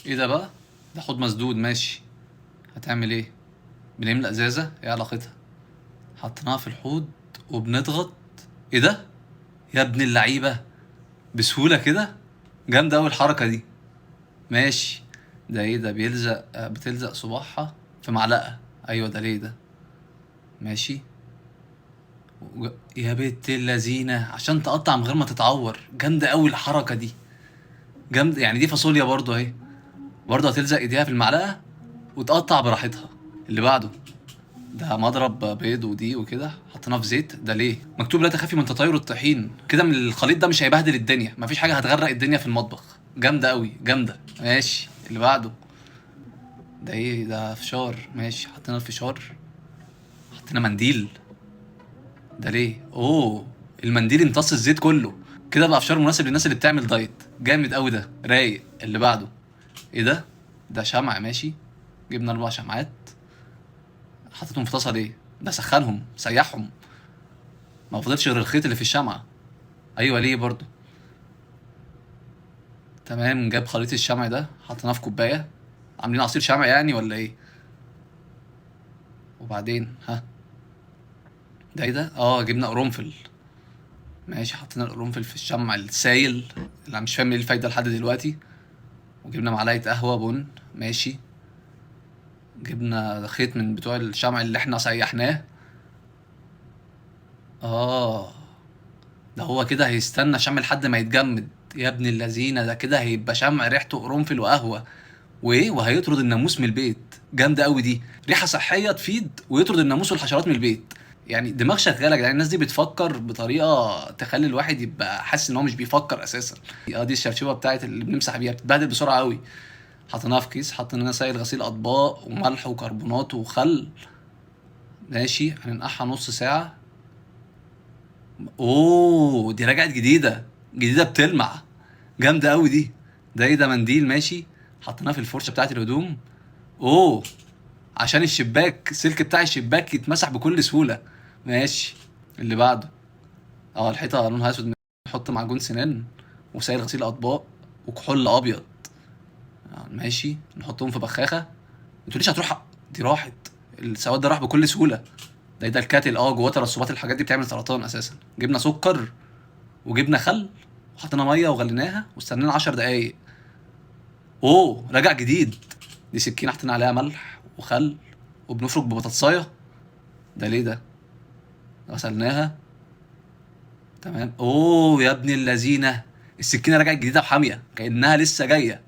ايه ده بقى؟ ده حوض مسدود ماشي. هتعمل ايه؟ بنملى ازازه؟ ايه علاقتها؟ حطيناها في الحوض وبنضغط. ايه ده؟ يا ابن اللعيبه، بسهوله كده؟ جامده اوي الحركه دي. ماشي. ده ايه ده؟ بيلزق بتلزق صباعها في معلقه. ايوه ده ليه ده؟ ماشي. يا بنت اللذينه، عشان تقطع من غير ما تتعور. جامده اوي الحركه دي. جامده يعني. دي فاصوليا برضو اهي. برضو هتلزق ايديها في المعلقه وتقطع براحتها. اللي بعده. ده مضرب بيض ودي وكده، حطيناه في زيت. ده ليه؟ مكتوب لا تخافي من تطاير الطحين. كده من الخليط ده مش هيبهدل الدنيا، مفيش حاجه هتغرق الدنيا في المطبخ. جامده قوي، جامده. ماشي اللي بعده. ده ايه ده؟ فشار. ماشي حطينا الفشار. حطينا منديل. ده ليه؟ اوه، المنديل امتص الزيت كله. كده بقى فشار مناسب للناس اللي بتعمل دايت. جامد قوي ده، رايق. اللي بعده. ايه ده؟ ده شمع. ماشي. جبنا 4 شمعات. حطيتهم في طاسه ليه؟ ده سخنهم سيحهم. ما فضلش غير الخيط اللي في الشمعة. ايوه ليه برضو؟ تمام. جاب خليط الشمع ده، حطيناه في كوباية. عاملين عصير شمع يعني ولا ايه؟ وبعدين ها؟ ده ايه ده؟ اه جبنا قرنفل. ماشي حطينا القرنفل في الشمع السايل، اللي أنا مش فاهم ايه الفايدة لحد دلوقتي. وجبنا معلقة قهوة بن. ماشي. جبنا خيط من بتوع الشمع اللي احنا سيحناه. اه. ده هو كده هيستنى شمع لحد ما يتجمد. يا ابن اللذينه، ده كده هيبقى شمع ريحته قرنفل وقهوه. وايه، وهيطرد الناموس من البيت. جامده قوي دي. ريحه صحيه تفيد ويطرد الناموس والحشرات من البيت. يعني دماغ شغاله يا جدعان. الناس دي بتفكر بطريقه تخلي الواحد يبقى حاسس ان هو مش بيفكر اساسا. اه دي الشرشوبه بتاعت اللي بنمسح بيها، بتتبهدل بسرعه قوي. حطيناها في كيس. حطينا سائل غسيل اطباق وملح وكربونات وخل. ماشي هننقعها نص ساعه. اوه دي رجعت جديده. جديده بتلمع. جامده قوي دي. ده ايه ده؟ منديل. ماشي. حطيناه في الفرشه بتاعت الهدوم. اوه، عشان الشباك، السلك بتاع الشباك يتمسح بكل سهوله. ماشي. اللي بعده. اه الحيطه لونها اسود. نحط معجون سنان وسائل غسيل اطباق وكحول ابيض. ماشي نحطهم في بخاخه. ما تقوليش هتروح. دي راحت. السواد ده راح بكل سهوله. ده ايه ده؟ الكاتل. اه جواه ترسبات. الحاجات دي بتعمل سرطان اساسا. جبنا سكر وجبنا خل وحطينا ميه وغليناها واستنينا 10 دقايق. اوه رجع جديد. دي سكينه حطينا عليها ملح وخل وبنفرك ببطاطسايه. ده ليه ده؟ غسلناها. تمام. اوه يا ابن اللذينه، السكينه رجعت جديده وحاميه كانها لسه جايه.